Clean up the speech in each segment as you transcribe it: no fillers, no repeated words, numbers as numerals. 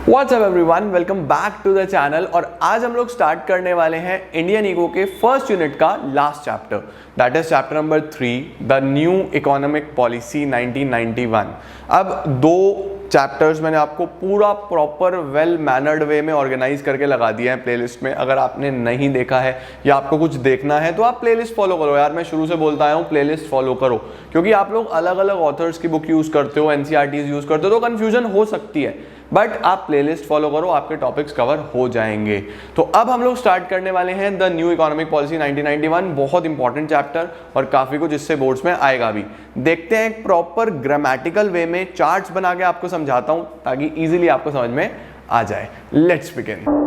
What's up everyone, welcome back to the channel. और आज हम लोग स्टार्ट करने वाले हैं इंडियन इको के फर्स्ट यूनिट का last chapter, that is chapter number 3, the new economic policy 1991। अब दो चैप्टर्स मैंने आपको पूरा प्रॉपर वेल मैनर्ड वे में ऑर्गेनाइज करके लगा दिया है प्लेलिस्ट में। अगर आपने नहीं देखा है या आपको कुछ देखना है तो आप प्लेलिस्ट फॉलो करो यार। मैं शुरू से बोलता आया हूँ प्लेलिस्ट फॉलो करो, क्योंकि आप लोग अलग अलग ऑथर्स की बुक यूज करते हो, एनसीईआरटीज यूज करते हो तो कंफ्यूजन हो सकती है, बट आप प्लेलिस्ट फॉलो करो, आपके टॉपिक्स कवर हो जाएंगे। तो अब हम लोग स्टार्ट करने वाले हैं द न्यू इकोनॉमिक पॉलिसी 1991। बहुत इंपॉर्टेंट चैप्टर और काफी कुछ इससे बोर्ड्स में आएगा भी। देखते हैं एक प्रॉपर ग्रामेटिकल वे में चार्ट्स बना के आपको समझाता हूं ताकि इजीली आपको समझ में आ जाए। Let's begin.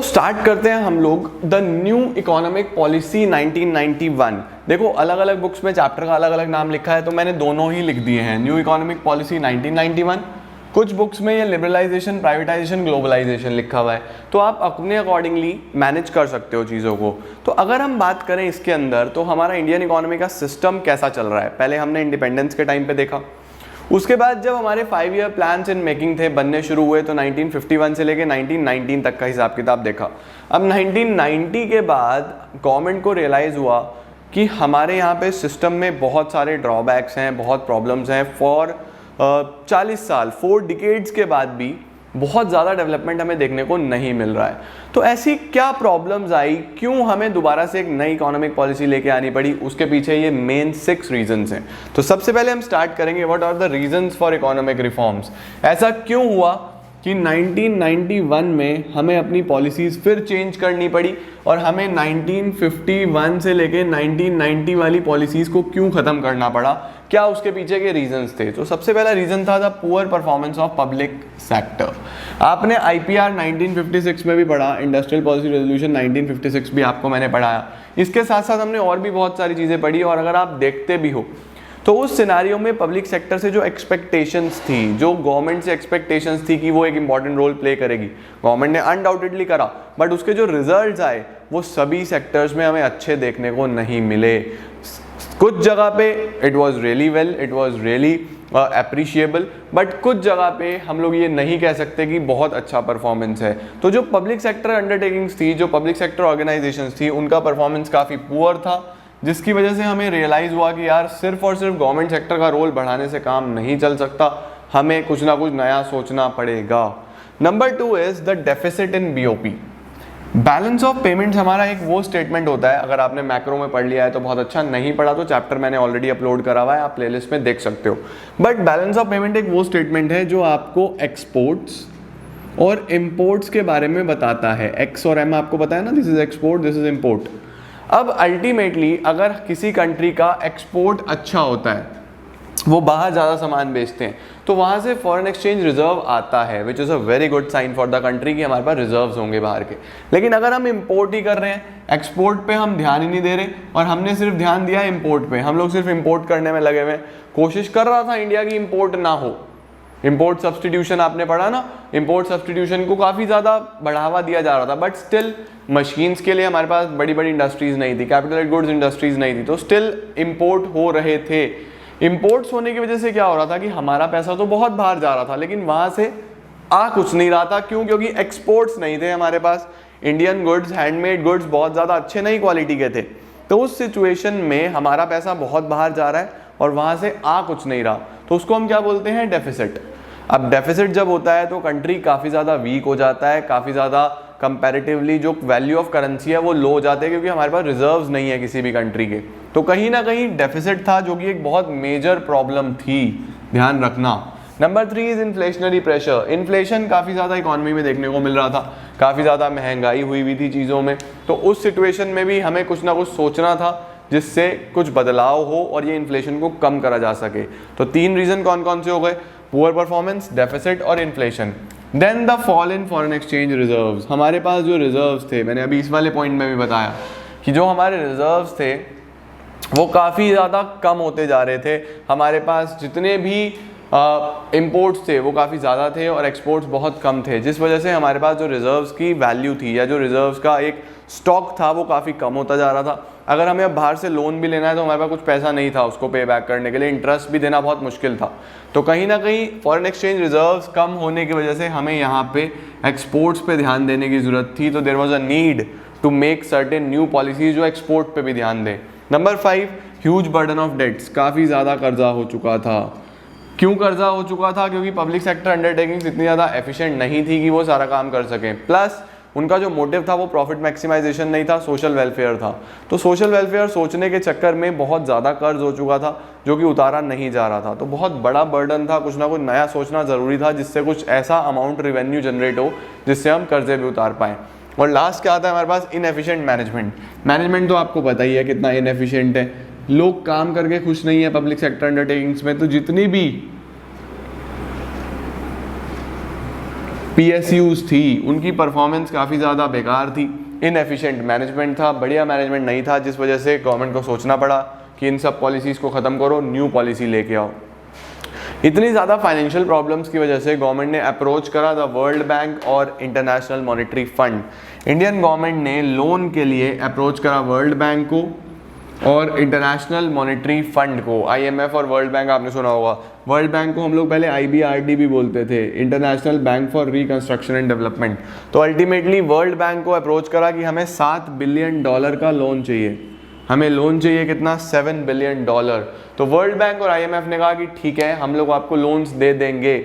स्टार्ट करते हैं हम लोग द न्यू इकोनॉमिक पॉलिसी 1991। देखो अलग अलग बुक्स में चैप्टर का अलग अलग नाम लिखा है तो मैंने दोनों ही लिख दिए हैं, न्यू इकोनॉमिक पॉलिसी 1991। कुछ बुक्स में ये लिबरलाइजेशन, प्राइवेटाइजेशन, ग्लोबलाइजेशन लिखा हुआ है, तो आप अपने अकॉर्डिंगली मैनेज कर सकते हो चीज़ों को। तो अगर हम बात करें इसके अंदर तो हमारा इंडियन इकोनॉमी का सिस्टम कैसा चल रहा है, पहले हमने इंडिपेंडेंस के टाइम पे देखा। उसके बाद जब हमारे 5 ईयर प्लान्स इन मेकिंग थे, बनने शुरू हुए, तो 1951 से लेके 1919 तक का हिसाब किताब देखा। अब 1990 के बाद गवर्नमेंट को रियलाइज़ हुआ कि हमारे यहाँ पे सिस्टम में बहुत सारे ड्रॉबैक्स हैं, बहुत प्रॉब्लम्स हैं। फॉर 40 साल, 4 डिकेड्स के बाद भी बहुत ज़्यादा डेवलपमेंट हमें देखने को नहीं मिल रहा है। तो ऐसी क्या प्रॉब्लम्स आई, क्यों हमें दोबारा से एक नई इकोनॉमिक पॉलिसी लेके आनी पड़ी, उसके पीछे ये मेन 6 रीजंस हैं। तो सबसे पहले हम स्टार्ट करेंगे what are the reasons for economic reforms. ऐसा क्यों हुआ कि 1991 में हमें अपनी पॉलिसीज़ फिर चेंज करनी पड़ी और हमें 1951 से लेके 1990 वाली पॉलिसीज़ को क्यों ख़त्म करना पड़ा, क्या उसके पीछे के रीजंस थे। तो सबसे पहला रीजन था the poor performance of public sector. आपने आईपीआर 1956 में भी पढ़ा, इंडस्ट्रियल पॉलिसी रेजोल्यूशन 1956 भी आपको मैंने पढ़ाया। इसके साथ साथ हमने और भी बहुत सारी चीज़ें पढ़ी, और अगर आप देखते भी हो तो उस सिनारियो में पब्लिक सेक्टर से जो एक्सपेक्टेशंस थी, जो गवर्नमेंट से एक्सपेक्टेशंस थी कि वो एक इंपॉर्टेंट रोल प्ले करेगी, गवर्नमेंट ने अनडाउटेडली करा, बट उसके जो रिजल्ट्स आए वो सभी सेक्टर्स में हमें अच्छे देखने को नहीं मिले। कुछ जगह पे it was really well, it was really appreciable, but कुछ जगह पे हम लोग ये नहीं कह सकते कि बहुत अच्छा परफॉर्मेंस है। तो जो पब्लिक सेक्टर अंडरटेकिंग्स थी, जो पब्लिक सेक्टर ऑर्गेनाइजेशंस थी, उनका परफॉर्मेंस काफ़ी पुअर था, जिसकी वजह से हमें रियलाइज़ हुआ कि यार सिर्फ और सिर्फ गवर्नमेंट सेक्टर का रोल बढ़ाने से काम नहीं चल सकता, हमें कुछ ना कुछ नया सोचना पड़ेगा। Number 2 is the deficit in BOP. Balance of payments हमारा एक वो स्टेटमेंट होता है, अगर आपने मैक्रो में पढ़ लिया है तो बहुत अच्छा, नहीं पढ़ा तो चैप्टर मैंने ऑलरेडी अपलोड करा हुआ है, आप प्लेलिस्ट में देख सकते हो। बट बैलेंस ऑफ पेमेंट एक वो स्टेटमेंट है जो आपको एक्सपोर्ट्स और इम्पोर्ट्स के बारे में बताता है। एक्स और एम आपको पता है ना, this is export, this is import. अब अल्टीमेटली अगर किसी कंट्री का एक्सपोर्ट अच्छा होता है, वो बाहर ज़्यादा सामान बेचते हैं, तो वहाँ से फॉरेन एक्सचेंज रिजर्व आता है, which is a very good sign for the country कि हमारे पास रिजर्व्स होंगे बाहर के। लेकिन अगर हम इंपोर्ट ही कर रहे हैं, एक्सपोर्ट पे हम ध्यान ही नहीं दे रहे और हमने सिर्फ ध्यान दिया इंपोर्ट पे, हम लोग सिर्फ इंपोर्ट करने में लगे हुए हैं। कोशिश कर रहा था इंडिया की इंपोर्ट ना हो, इंपोर्ट सब्सटीट्यूशन आपने पढ़ा ना, इंपोर्ट सब्सटीट्यूशन को काफ़ी ज़्यादा बढ़ावा दिया जा रहा था, बट स्टिल मशीन्स के लिए हमारे पास बड़ी बड़ी इंडस्ट्रीज़ नहीं थी, कैपिटल गुड्स इंडस्ट्रीज़ नहीं थी, तो स्टिल इंपोर्ट हो रहे थे। इंपोर्ट्स होने की वजह से क्या हो रहा था कि हमारा पैसा तो बहुत बाहर जा रहा था, लेकिन वहाँ से आ कुछ नहीं रहा था। क्यों? क्योंकि एक्सपोर्ट्स नहीं थे हमारे पास। इंडियन गुड्स, हैंडमेड गुड्स बहुत ज़्यादा अच्छे नहीं क्वालिटी के थे, तो उस सिचुएशन में हमारा पैसा बहुत बाहर जा रहा है और वहाँ से आ कुछ नहीं रहा, तो उसको हम क्या बोलते हैं? डेफिसिट। अब डेफिसिट जब होता है तो कंट्री काफ़ी ज़्यादा वीक हो जाता है, काफ़ी ज़्यादा कंपैरेटिवली जो वैल्यू ऑफ करेंसी है वो लो हो जाते हैं, क्योंकि हमारे पास रिजर्व्स नहीं है किसी भी कंट्री के। तो कहीं ना कहीं डेफिसिट था, जो कि एक बहुत मेजर प्रॉब्लम थी, ध्यान रखना। Number 3 is inflationary pressure. Inflation काफ़ी ज़्यादा इकोनॉमी में देखने को मिल रहा था, काफ़ी ज़्यादा महंगाई हुई थी चीज़ों में, तो उस सिचुएशन में भी हमें कुछ ना कुछ सोचना था जिससे कुछ बदलाव हो और ये इन्फ्लेशन को कम करा जा सके। तो 3 रीज़न कौन कौन से हो गए? पुअर परफॉर्मेंस, डेफिसिट और inflation. Then the fall in foreign exchange reserves. हमारे पास जो रिजर्व्स थे, मैंने अभी इस वाले पॉइंट में भी बताया कि जो हमारे रिजर्व्स थे वो काफ़ी ज़्यादा कम होते जा रहे थे। हमारे पास जितने भी इंपोर्ट्स थे वो काफ़ी ज़्यादा थे और एक्सपोर्ट्स बहुत कम थे, जिस वजह से हमारे पास जो रिजर्व्स की वैल्यू थी या जो रिजर्व्स का एक स्टॉक था वो काफ़ी कम होता जा रहा था। अगर हमें अब बाहर से लोन भी लेना है तो हमारे पास कुछ पैसा नहीं था उसको पे बैक करने के लिए, इंटरेस्ट भी देना बहुत मुश्किल था। तो कहीं ना कहीं फॉरेन एक्सचेंज रिजर्व्स कम होने की वजह से हमें यहाँ पे एक्सपोर्ट्स पे ध्यान देने की ज़रूरत थी। तो there was a need to make certain new policies जो एक्सपोर्ट पे भी ध्यान दें। Number 5, huge burden of debts, काफ़ी ज़्यादा कर्जा हो चुका था। क्यों कर्जा हो चुका था? क्योंकि पब्लिक सेक्टर अंडरटेकिंग्स इतनी ज़्यादा एफिशिएंट नहीं थी कि वो सारा काम कर सकें, प्लस उनका जो मोटिव था वो प्रॉफिट मैक्सिमाइजेशन नहीं था, सोशल वेलफेयर था। तो सोशल वेलफेयर सोचने के चक्कर में बहुत ज़्यादा कर्ज हो चुका था जो कि उतारा नहीं जा रहा था। तो बहुत बड़ा बर्डन था, कुछ ना कुछ नया सोचना ज़रूरी था जिससे कुछ ऐसा अमाउंट रेवेन्यू जनरेट हो जिससे हम कर्जे भी उतार पाएँ। और लास्ट क्या आता है हमारे पास? Inefficient management. मैनेजमेंट तो आपको पता ही है कितना इनएफिशिएंट है, लोग काम करके खुश नहीं है पब्लिक सेक्टर अंडरटेकिंग्स में। तो जितनी भी PSUs थी उनकी परफॉर्मेंस काफ़ी ज़्यादा बेकार थी, इनएफिशिएंट मैनेजमेंट था, बढ़िया मैनेजमेंट नहीं था, जिस वजह से गवर्नमेंट को सोचना पड़ा कि इन सब पॉलिसीज़ को ख़त्म करो, न्यू पॉलिसी लेके आओ। इतनी ज़्यादा फाइनेंशियल प्रॉब्लम्स की वजह से गवर्नमेंट ने अप्रोच करा द वर्ल्ड बैंक और international monetary fund. Indian government ने लोन के लिए अप्रोच करा वर्ल्ड बैंक को और इंटरनेशनल मॉनेटरी फंड को। IMF और वर्ल्ड बैंक आपने सुना होगा। वर्ल्ड बैंक को हम लोग पहले IBRD भी बोलते थे, international bank for reconstruction and development. तो अल्टीमेटली वर्ल्ड बैंक को अप्रोच करा कि हमें $7 बिलियन का लोन चाहिए। हमें लोन चाहिए कितना? $7 बिलियन। तो वर्ल्ड बैंक और IMF ने कहा कि ठीक है, हम लोग आपको लोन्स दे देंगे,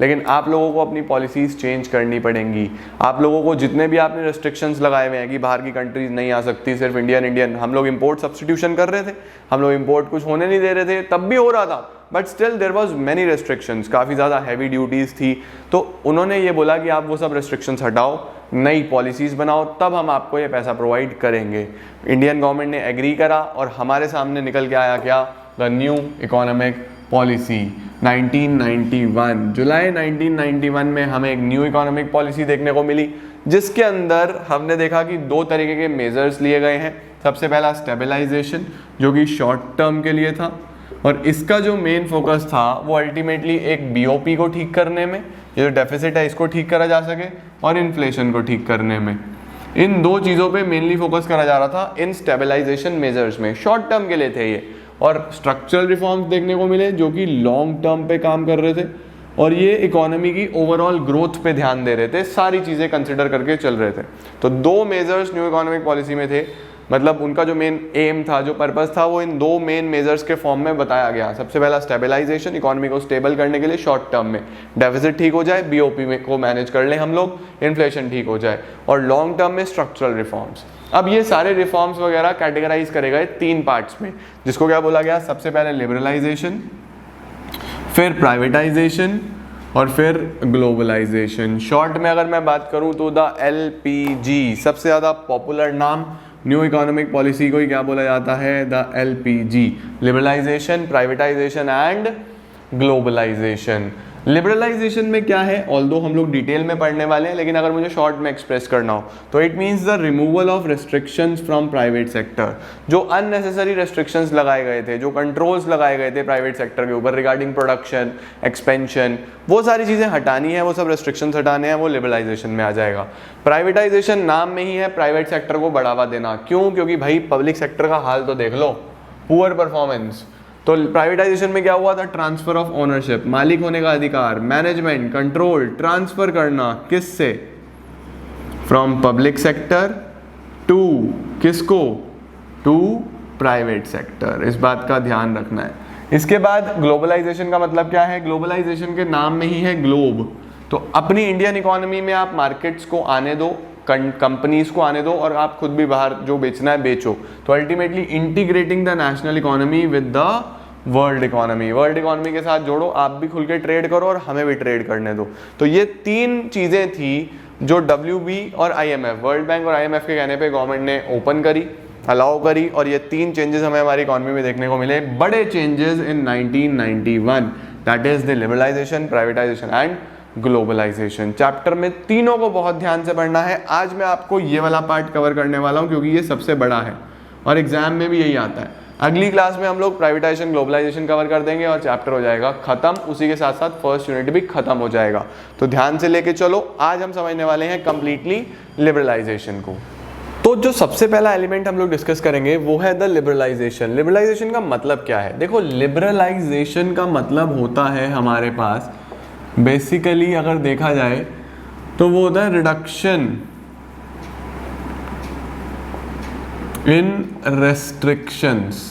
लेकिन आप लोगों को अपनी पॉलिसीज़ चेंज करनी पड़ेंगी। आप लोगों को जितने भी आपने रेस्ट्रिक्शंस लगाए हुए हैं कि बाहर की कंट्रीज़ नहीं आ सकती, सिर्फ इंडियन हम लोग इंपोर्ट सब्स्टिट्यूशन कर रहे थे, हम लोग इंपोर्ट कुछ होने नहीं दे रहे थे, तब भी हो रहा था, but still there was many restrictions, काफ़ी ज़्यादा हैवी ड्यूटीज़ थी। तो उन्होंने ये बोला कि आप वो सब रेस्ट्रिक्शंस हटाओ, नई पॉलिसीज़ बनाओ, तब हम आपको ये पैसा प्रोवाइड करेंगे। इंडियन गवर्नमेंट ने एग्री करा और हमारे सामने निकल के आया क्या? The new economic policy 1991। जुलाई 1991 में हमें एक न्यू इकोनॉमिक पॉलिसी देखने को मिली, जिसके अंदर हमने देखा कि 2 तरीके के मेजर्स लिए गए हैं। सबसे पहला स्टेबलाइजेशन, जो कि शॉर्ट टर्म के लिए था, और इसका जो मेन फोकस था वो अल्टीमेटली एक BOP को ठीक करने में, ये जो डेफिसिट है इसको ठीक करा जा सके, और इन्फ्लेशन को ठीक करने में। इन 2 चीज़ों पे मेनली फोकस करा जा रहा था इन स्टेबलाइजेशन मेजर्स में। शॉर्ट टर्म के लिए थे ये, और स्ट्रक्चरल रिफॉर्म्स देखने को मिले जो कि लॉन्ग टर्म पे काम कर रहे थे, और ये इकोनॉमी की ओवरऑल ग्रोथ पे ध्यान दे रहे थे, सारी चीज़ें कंसिडर करके चल रहे थे। तो 2 मेजर्स न्यू इकोनॉमिक पॉलिसी में थे, मतलब उनका जो मेन एम था, जो पर्पस था, वो इन 2 मेन मेजर्स के फॉर्म में बताया गया। सबसे पहला स्टेबलाइजेशन, इकोनॉमी को स्टेबल करने के लिए शॉर्ट टर्म में डेफिसिट ठीक हो जाए, BOP में को मैनेज कर लें हम लोग, इन्फ्लेशन ठीक हो जाए, और लॉन्ग टर्म में स्ट्रक्चरल रिफॉर्म्स। अब ये सारे रिफॉर्म्स वगैरह कैटेगराइज करे गए 3 पार्ट्स में, जिसको क्या बोला गया? सबसे पहले लिबरलाइजेशन, फिर प्राइवेटाइजेशन, और फिर ग्लोबलाइजेशन। शॉर्ट में अगर मैं बात करूं तो द LPG, सबसे ज़्यादा पॉपुलर नाम न्यू इकोनॉमिक पॉलिसी को ही क्या बोला जाता है? The LPG, liberalisation, privatisation and globalisation. Liberalisation में क्या है, ऑल्दो हम लोग डिटेल में पढ़ने वाले हैं, लेकिन अगर मुझे शॉर्ट में एक्सप्रेस करना हो तो it means the removal of restrictions from private sector. जो अननेसेसरी रेस्ट्रिक्शंस लगाए गए थे, जो कंट्रोल्स लगाए गए थे प्राइवेट सेक्टर के ऊपर रिगार्डिंग प्रोडक्शन, एक्सपेंशन, वो सारी चीज़ें हटानी है, वो सब रेस्ट्रिक्शंस हटाने हैं, वो लिबरलाइजेशन में आ जाएगा। प्राइवेटाइजेशन नाम में ही है प्राइवेट सेक्टर को बढ़ावा देना। क्यों? क्योंकि भाई पब्लिक सेक्टर का हाल तो देख लो, पुअर परफॉर्मेंस। तो प्राइवेटाइजेशन में क्या हुआ था? ट्रांसफर ऑफ ओनरशिप, मालिक होने का अधिकार, मैनेजमेंट, कंट्रोल ट्रांसफर करना, किससे? फ्रॉम पब्लिक सेक्टर टू किसको? To private sector. इस बात का ध्यान रखना है। इसके बाद ग्लोबलाइजेशन का मतलब क्या है? ग्लोबलाइजेशन के नाम में ही है ग्लोब। तो अपनी इंडियन इकोनॉमी में आप मार्केट्स को आने दो, कंपनीज को आने दो, और आप खुद भी बाहर जो बेचना है बेचो। तो ultimately integrating the national economy with the world economy, world economy के साथ जोड़ो, आप भी खुल के ट्रेड करो और हमें भी ट्रेड करने दो। तो ये 3 चीज़ें थी जो WB और IMF, वर्ल्ड बैंक और IMF के कहने पे गवर्नमेंट ने ओपन करी, अलाउ करी, और ये 3 चेंजेस हमें हमारी इकोनॉमी में देखने को मिले, बड़े changes in 1991, that is the liberalisation, privatisation and globalisation. Chapter में तीनों को बहुत ध्यान से पढ़ना है। आज मैं आपको ये वाला पार्ट कवर करने वाला हूँ क्योंकि ये सबसे बड़ा है और एग्जाम में भी यही आता है। अगली क्लास में हम लोग प्राइवेटाइजेशन ग्लोबलाइजेशन कवर कर देंगे और चैप्टर हो जाएगा खत्म, उसी के साथ साथ फर्स्ट यूनिट भी खत्म हो जाएगा। तो ध्यान से लेके चलो, आज हम समझने वाले हैं कंप्लीटली लिबरलाइजेशन को। तो जो सबसे पहला एलिमेंट हम लोग डिस्कस करेंगे वो है द लिबरलाइजेशन। लिबरलाइजेशन का मतलब क्या है? देखो, लिबरलाइजेशन का मतलब होता है हमारे पास बेसिकली अगर देखा जाए तो वो होता है रिडक्शन इन रेस्ट्रिक्शंस।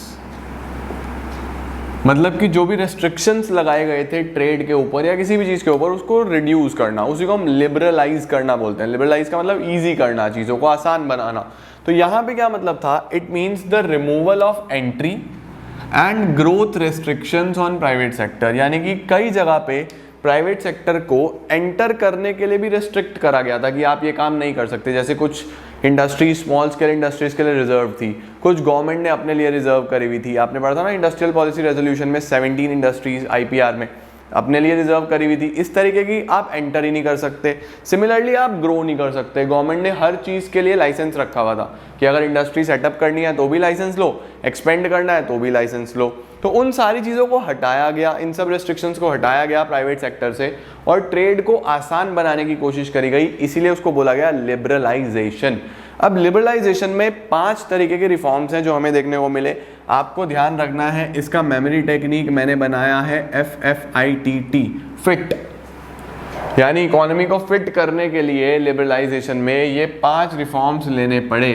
मतलब कि जो भी रेस्ट्रिक्शंस लगाए गए थे ट्रेड के ऊपर या किसी भी चीज के ऊपर, उसको रिड्यूस करना, उसी को हम लिबरलाइज करना बोलते हैं। लिबरलाइज का मतलब इजी करना, चीजों को आसान बनाना। तो यहाँ पे क्या मतलब था? It means the removal of entry and growth restrictions on private sector. यानी कि कई जगह पे प्राइवेट सेक्टर को एंटर करने के लिए भी रेस्ट्रिक्ट करा गया था कि आप ये काम नहीं कर सकते। जैसे कुछ इंडस्ट्री, स्मॉल स्केल इंडस्ट्रीज के लिए रिजर्व थी, कुछ गवर्नमेंट ने अपने लिए रिजर्व करी हुई थी। आपने पढ़ा था ना इंडस्ट्रियल पॉलिसी रेजोल्यूशन में 17 इंडस्ट्रीज आईपीआर में अपने लिए रिजर्व करी हुई थी। इस तरीके की आप एंटर ही नहीं कर सकते। सिमिलरली आप ग्रो नहीं कर सकते। गवर्नमेंट ने हर चीज़ के लिए लाइसेंस रखा हुआ था कि अगर इंडस्ट्री सेटअप करनी है तो भी लाइसेंस लो, एक्सपेंड करना है तो भी लाइसेंस लो। तो उन सारी चीज़ों को हटाया गया, इन सब रेस्ट्रिक्शंस को हटाया गया प्राइवेट सेक्टर से और ट्रेड को आसान बनाने की कोशिश करी गई, इसीलिए उसको बोला गया लिबरलाइजेशन। अब लिबरलाइजेशन में 5 तरीके के रिफॉर्म्स हैं जो हमें देखने को मिले। आपको ध्यान रखना है, इसका मेमोरी टेक्निक मैंने बनाया है FFITT, फिट, यानी इकोनॉमी को फिट करने के लिए लिबरलाइजेशन में ये 5 रिफॉर्म्स लेने पड़े।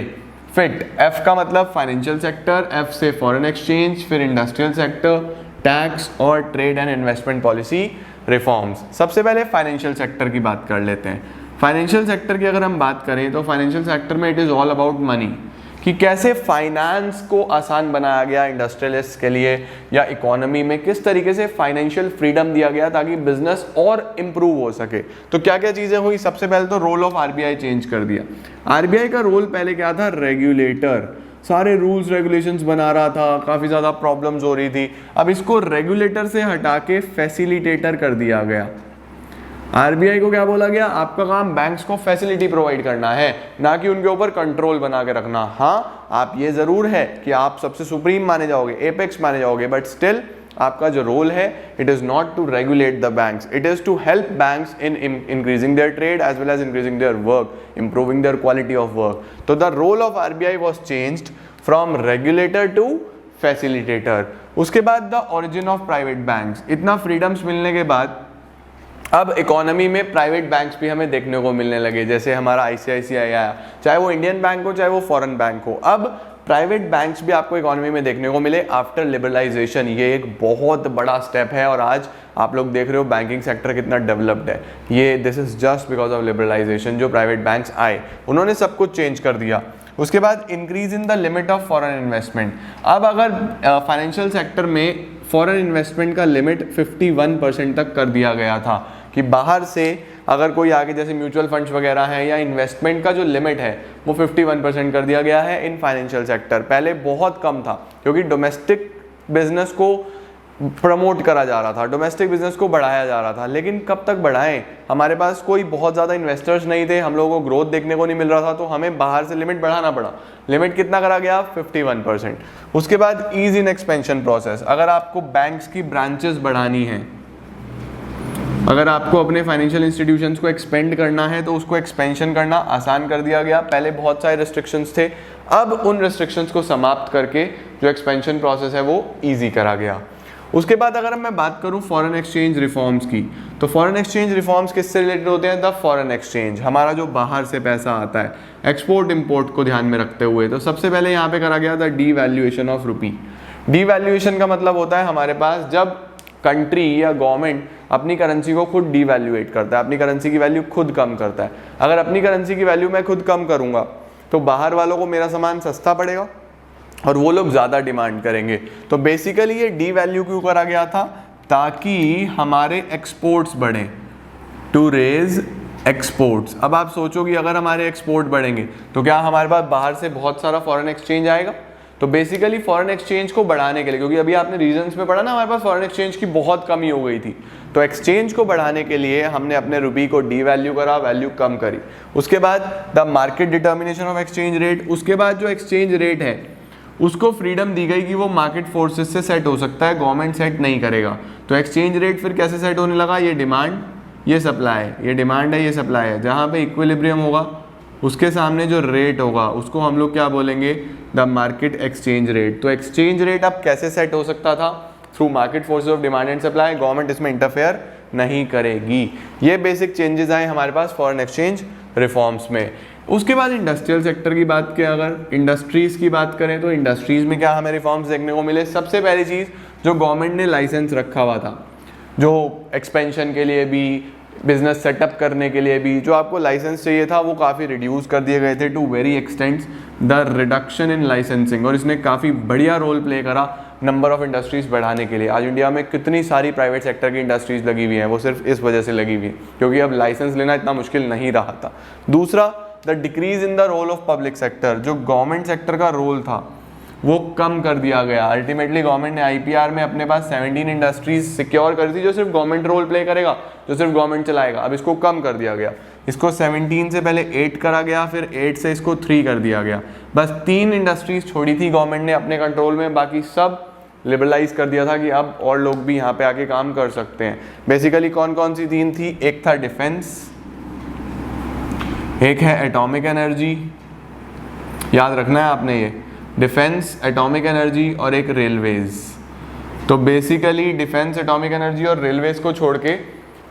फिट, F का मतलब फाइनेंशियल सेक्टर, F से फॉरेन एक्सचेंज, फिर इंडस्ट्रियल सेक्टर, टैक्स और trade and investment policy reforms. सबसे पहले फाइनेंशियल सेक्टर की बात कर लेते हैं। फाइनेंशियल सेक्टर की अगर हम बात करें तो फाइनेंशियल सेक्टर में it is all about money, कि कैसे फाइनेंस को आसान बनाया गया इंडस्ट्रियलिस्ट के लिए या इकोनॉमी में, किस तरीके से फाइनेंशियल फ्रीडम दिया गया ताकि बिजनेस और इम्प्रूव हो सके। तो क्या क्या चीज़ें हुई? सबसे पहले तो रोल ऑफ आरबीआई चेंज कर दिया। आरबीआई का रोल पहले क्या था? रेगुलेटर, सारे रूल्स रेगुलेशंस बना रहा था, काफ़ी ज़्यादा प्रॉब्लम्स हो रही थी। अब इसको रेगुलेटर से हटा के फैसिलिटेटर कर दिया गया। आरबीआई को क्या बोला गया? आपका काम बैंक्स को फैसिलिटी प्रोवाइड करना है, ना कि उनके ऊपर कंट्रोल बना के रखना। हाँ, आप ये जरूर है कि आप सबसे सुप्रीम माने जाओगे, एपेक्स माने जाओगे, बट स्टिल आपका जो रोल है it is not to regulate the banks, it is to help banks in increasing their trade as well as increasing their work, improving their quality of work. तो the role of RBI was changed from regulator to facilitator. उसके बाद the origin of private banks. इतना freedoms मिलने के बाद अब economy में private banks भी हमें देखने को मिलने लगे। जैसे हमारा ICICI आया, चाहे वो इंडियन बैंक हो चाहे वो फॉरेन बैंक हो। अब प्राइवेट बैंक्स भी आपको इकोनॉमी में देखने को मिले आफ्टर लिबरलाइजेशन। ये एक बहुत बड़ा स्टेप है और आज आप लोग देख रहे हो बैंकिंग सेक्टर कितना डेवलप्ड है। ये this is just because of liberalisation. जो प्राइवेट बैंक्स आए उन्होंने सब कुछ चेंज कर दिया। उसके बाद increase in the limit of foreign investment. अब अगर फाइनेंशियल सेक्टर में फॉरेन इन्वेस्टमेंट का लिमिट 51% तक कर दिया गया था कि बाहर से अगर कोई आगे, जैसे म्यूचुअल फंड्स वगैरह हैं या इन्वेस्टमेंट का जो लिमिट है वो 51% कर दिया गया है इन फाइनेंशियल सेक्टर। पहले बहुत कम था क्योंकि डोमेस्टिक बिजनेस को प्रमोट करा जा रहा था, डोमेस्टिक बिजनेस को बढ़ाया जा रहा था। लेकिन कब तक बढ़ाएं? हमारे पास कोई बहुत ज़्यादा इन्वेस्टर्स नहीं थे, हम लोगों को ग्रोथ देखने को नहीं मिल रहा था, तो हमें बाहर से लिमिट बढ़ाना पड़ा। लिमिट कितना करा गया? 51%। उसके बाद ईज इन एक्सपेंशन प्रोसेस। अगर आपको बैंक्स की ब्रांचेस बढ़ानी है, अगर आपको अपने फाइनेंशियल इंस्टीट्यूशंस को एक्सपेंड करना है तो उसको एक्सपेंशन करना आसान कर दिया गया। पहले बहुत सारे रेस्ट्रिक्शंस थे, अब उन रेस्ट्रिक्शंस को समाप्त करके जो एक्सपेंशन प्रोसेस है वो इजी करा गया। उसके बाद अगर मैं बात करूं फॉरेन एक्सचेंज रिफॉर्म्स की, तो फॉरेन एक्सचेंज रिफॉर्म्स किससे रिलेटेड होते हैं? द फॉरेन एक्सचेंज, हमारा जो बाहर से पैसा आता है, एक्सपोर्ट इंपोर्ट को ध्यान में रखते हुए। तो सबसे पहले यहाँ पे करा गया था डीवैल्यूएशन ऑफ रुपी। डीवैल्यूएशन का मतलब होता है हमारे पास जब कंट्री या गवर्नमेंट अपनी करेंसी को खुद डीवैल्यूएट करता है, अपनी करेंसी की वैल्यू खुद कम करता है। अगर अपनी करेंसी की वैल्यू मैं खुद कम करूंगा तो बाहर वालों को मेरा सामान सस्ता पड़ेगा और वो लोग ज़्यादा डिमांड करेंगे। तो बेसिकली ये डीवैल्यू क्यों करा गया था? ताकि हमारे एक्सपोर्ट्स बढ़ें, टू रेज एक्सपोर्ट्स। अब आप सोचो कि अगर हमारे एक्सपोर्ट बढ़ेंगे तो क्या हमारे पास बाहर से बहुत सारा फॉरेन एक्सचेंज आएगा? तो बेसिकली फॉरेन एक्सचेंज को बढ़ाने के लिए, क्योंकि अभी आपने रीजंस में पढ़ा ना, हमारे पास फॉरेन एक्सचेंज की बहुत कमी हो गई थी, तो एक्सचेंज को बढ़ाने के लिए हमने अपने रुपी को डीवैल्यू करा, वैल्यू कम करी। उसके बाद the market determination of exchange rate. उसके बाद जो एक्सचेंज रेट है उसको फ्रीडम दी गई कि वो मार्केट फोर्सेस से सेट हो सकता है, गवर्नमेंट सेट नहीं करेगा। तो एक्सचेंज रेट फिर कैसे सेट होने लगा, ये डिमांड ये सप्लाई, ये डिमांड है ये सप्लाई है, जहाँ पे इक्विलिब्रियम होगा उसके सामने जो रेट होगा उसको हम लोग क्या बोलेंगे, द मार्केट एक्सचेंज रेट। तो एक्सचेंज रेट अब कैसे सेट हो सकता था, through market forces of demand and supply, government इसमें इंटरफेयर नहीं करेगी। ये बेसिक चेंजेस आए हमारे पास फॉरेन एक्सचेंज रिफॉर्म्स में। उसके बाद इंडस्ट्रियल सेक्टर की बात करें, अगर इंडस्ट्रीज़ की बात करें तो इंडस्ट्रीज़ में क्या हमें रिफॉर्म्स देखने को मिले। सबसे पहली चीज़, जो गवर्नमेंट ने लाइसेंस रखा हुआ था, जो एक्सपेंशन के लिए भी, बिजनेस सेटअप करने के लिए भी जो आपको लाइसेंस चाहिए था, वो काफ़ी रिड्यूस कर दिए गए थे to very extents, the reduction in licensing. और इसने काफ़ी बढ़िया रोल प्ले करा नंबर ऑफ इंडस्ट्रीज़ बढ़ाने के लिए। आज इंडिया में कितनी सारी प्राइवेट सेक्टर की इंडस्ट्रीज़ लगी हुई हैं, वो सिर्फ इस वजह से लगी हुई, क्योंकि अब लाइसेंस लेना इतना मुश्किल नहीं रहा था। दूसरा, the decrease in the role of public sector, जो गवर्नमेंट सेक्टर का रोल था वो कम कर दिया गया। अल्टीमेटली गवर्नमेंट ने आईपीआर में अपने पास 17 इंडस्ट्रीज सिक्योर कर दी जो सिर्फ गवर्नमेंट रोल प्ले करेगा, जो सिर्फ गवर्नमेंट चलाएगा। अब इसको कम कर दिया गया, इसको 17 से पहले 8 करा गया, फिर 8 से इसको 3 कर दिया गया। बस 3 इंडस्ट्रीज छोड़ी थी गवर्नमेंट ने अपने कंट्रोल में, बाकी सब लिबरलाइज कर दिया था कि अब और लोग भी यहाँ पे आके काम कर सकते हैं। बेसिकली कौन कौन सी 3 थी, एक था डिफेंस, एक है एटॉमिक एनर्जी, याद रखना है आपने ये, डिफेंस, एटॉमिक एनर्जी और एक रेलवेज। तो बेसिकली डिफेंस, एटॉमिक एनर्जी और रेलवेज को छोड़ के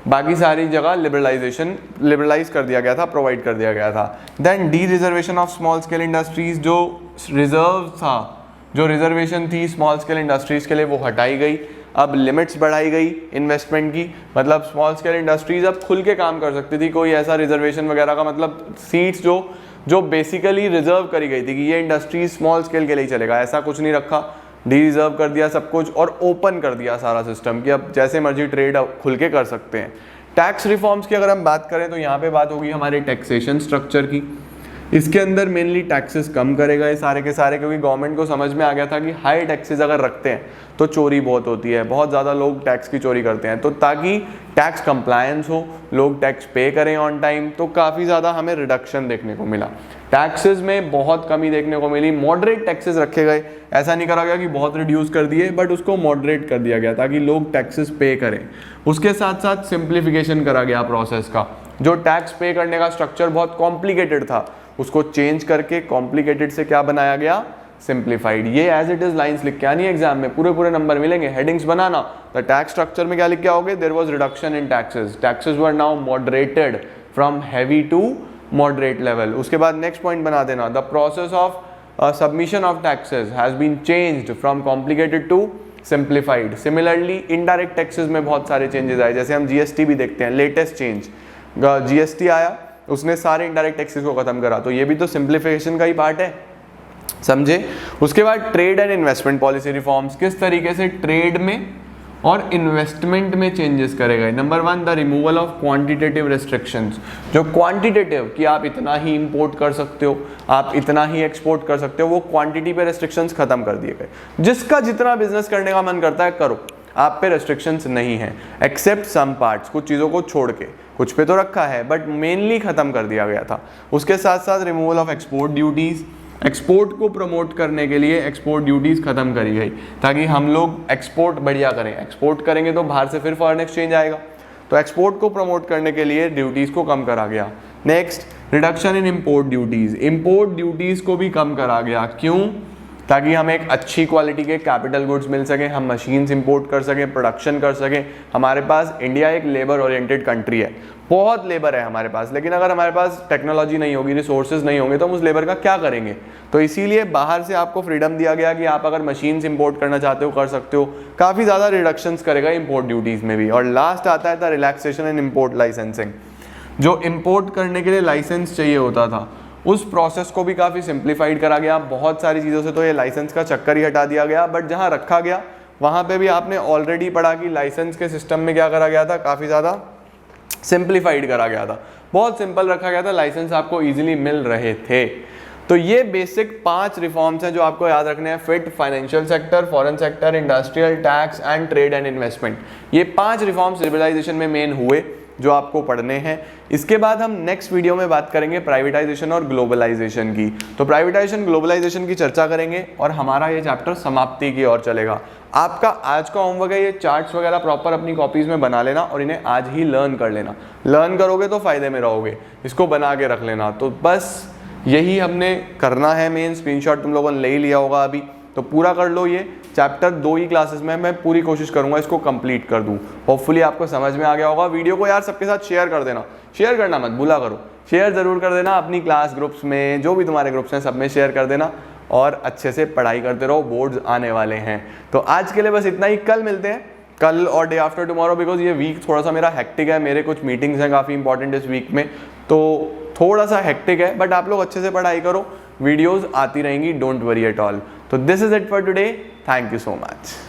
बाकी सारी जगह लिबरलाइज कर दिया गया था, प्रोवाइड कर दिया गया था। Then dereservation of small scale industries, जो रिजर्व था, जो रिजर्वेशन थी स्मॉल स्केल इंडस्ट्रीज के लिए, वो हटाई गई। अब लिमिट्स बढ़ाई गई इन्वेस्टमेंट की, मतलब स्मॉल स्केल इंडस्ट्रीज अब खुल के काम कर सकती थी। कोई ऐसा रिजर्वेशन वगैरह का, मतलब सीट्स जो बेसिकली रिजर्व करी गई थी कि ये इंडस्ट्रीज स्मॉल स्केल के लिए चलेगा, ऐसा कुछ नहीं रखा। डी रिजर्व कर दिया सब कुछ और ओपन कर दिया सारा सिस्टम कि अब जैसे मर्जी ट्रेड खुल के कर सकते हैं। टैक्स रिफॉर्म्स की अगर हम बात करें तो यहाँ पे बात होगी हमारे टैक्सेशन स्ट्रक्चर की। इसके अंदर मेनली टैक्सेस कम करेगा ये सारे के सारे, क्योंकि गवर्नमेंट को समझ में आ गया था कि हाई टैक्सेस अगर रखते हैं तो चोरी बहुत होती है, बहुत ज़्यादा लोग टैक्स की चोरी करते हैं। तो ताकि टैक्स कंप्लायंस हो, लोग टैक्स पे करें ऑन टाइम, तो काफ़ी ज़्यादा हमें रिडक्शन देखने को मिला। टैक्सेस में बहुत कमी देखने को मिली, मॉडरेट टैक्सेस रखे गए, ऐसा नहीं करा गया कि बहुत रिड्यूस कर दिए, बट उसको मॉडरेट कर दिया गया ताकि लोग टैक्सेस पे करें। उसके साथ साथ सिंप्लीफिकेशन करा गया प्रोसेस का। जो टैक्स पे करने का स्ट्रक्चर बहुत कॉम्प्लिकेटेड था, उसको चेंज करके कॉम्प्लिकेटेड से क्या बनाया गया, सिंप्लीफाइड। ये एज इट इज लाइंस लिख के आनी है एग्जाम में, पूरे पूरे नंबर मिलेंगे। हेडिंग्स बनाना, द टैक्स स्ट्रक्चर में क्या लिख के आओगे, there was reduction in taxes, taxes were now moderated from heavy to moderate level. उसके बाद नेक्स्ट पॉइंट बना देना, the process of submission of taxes has been changed from complicated to simplified. Similarly indirect taxes में बहुत सारे changes आए, जैसे हम जीएसटी भी देखते हैं, लेटेस्ट चेंज जीएसटी आया, उसने सारे इनडायरेक्ट टैक्सेस को खत्म करा, तो ये भी तो सिंप्लीफिकेशन का ही पार्ट है, समझे। उसके बाद trade and investment policy reforms, किस तरीके से ट्रेड में और इन्वेस्टमेंट में चेंजेस करे गए। Number 1, the removal of quantitative restrictions. जो क्वांटिटेटिव कि आप इतना ही इंपोर्ट कर सकते हो, आप इतना ही एक्सपोर्ट कर सकते हो, वो क्वांटिटी पे रेस्ट्रिक्शंस खत्म कर दिए गए। जिसका जितना बिजनेस करने का मन करता है करो, आप पे रेस्ट्रिक्शंस नहीं है, एक्सेप्ट सम पार्ट्स, कुछ चीज़ों को छोड़ के, कुछ पे तो रखा है बट मेनली खत्म कर दिया गया था। उसके साथ साथ removal of export duties, export को प्रमोट करने के लिए एक्सपोर्ट ड्यूटीज़ खत्म करी गई ताकि हम लोग एक्सपोर्ट बढ़िया करें। एक्सपोर्ट करेंगे तो बाहर से फिर फॉरेन एक्सचेंज आएगा, तो एक्सपोर्ट को प्रमोट करने के लिए ड्यूटीज़ को कम करा गया। Next, reduction in import duties, import duties को भी कम करा गया। क्यों? ताकि हमें एक अच्छी क्वालिटी के कैपिटल गुड्स मिल सकें, हम मशीन्स इंपोर्ट कर सकें, प्रोडक्शन कर सकें। हमारे पास, इंडिया एक लेबर ओरिएंटेड कंट्री है, बहुत लेबर है हमारे पास, लेकिन अगर हमारे पास टेक्नोलॉजी नहीं होगी, रिसोर्सेज नहीं होंगे, तो हम उस लेबर का क्या करेंगे। तो इसीलिए बाहर से आपको फ्रीडम दिया गया कि आप अगर मशीन्स इंपोर्ट करना चाहते हो कर सकते हो। काफ़ी ज़्यादा रिडक्शंस करेगा इंपोर्ट ड्यूटीज़ में भी। और लास्ट आता है the relaxation in import licensing. जो इंपोर्ट करने के लिए लाइसेंस चाहिए होता था, उस प्रोसेस को भी काफ़ी सिंप्लीफाइड करा गया। बहुत सारी चीज़ों से तो ये लाइसेंस का चक्कर ही हटा दिया गया, बट जहाँ रखा गया वहाँ पे भी आपने ऑलरेडी पढ़ा कि लाइसेंस के सिस्टम में क्या करा गया था, काफ़ी ज़्यादा सिंप्लीफाइड करा गया था, बहुत सिंपल रखा गया था, लाइसेंस आपको ईजिली मिल रहे थे। तो ये बेसिक 5 रिफॉर्म्स हैं जो आपको याद रखने हैं। Fit, financial sector, foreign sector, industrial, tax and trade and investment. ये 5 रिफॉर्म्स लिबरलाइजेशन में मेन हुए। जो आपको पढ़ने हैं। इसके बाद हम नेक्स्ट वीडियो में बात करेंगे प्राइवेटाइजेशन और ग्लोबलाइजेशन की। तो प्राइवेटाइजेशन ग्लोबलाइजेशन की चर्चा करेंगे और हमारा ये चैप्टर समाप्ति की ओर चलेगा। आपका आज का होमवर्क है ये चार्ट्स वगैरह प्रॉपर अपनी कॉपीज में बना लेना और इन्हें आज ही लर्न कर लेना। लर्न करोगे तो फायदे में रहोगे, इसको बना के रख लेना। तो बस यही हमने करना है। मेन स्क्रीनशॉट तुम लोगों ने ले ही लिया होगा अभी, तो पूरा कर लो। ये चैप्टर 2 ही क्लासेस में मैं पूरी कोशिश करूंगा इसको कंप्लीट कर दूं। होपफुली आपको समझ में आ गया होगा। वीडियो को यार सबके साथ शेयर कर देना, शेयर करना मत भूला करो, शेयर जरूर कर देना अपनी क्लास ग्रुप्स में, जो भी तुम्हारे ग्रुप्स हैं सब में शेयर कर देना और अच्छे से पढ़ाई करते रहो, बोर्ड्स आने वाले हैं। तो आज के लिए बस इतना ही, कल मिलते हैं, कल और डे आफ्टर टुमारो, बिकॉज ये वीक थोड़ा सा मेरा हेक्टिक है, मेरे कुछ मीटिंग्स हैं काफ़ी इंपॉर्टेंट इस वीक में, तो थोड़ा सा हेक्टिक है, बट आप लोग अच्छे से पढ़ाई करो, वीडियोस आती रहेंगी, डोंट वरी एट ऑल। तो this is it for today, thank you so much.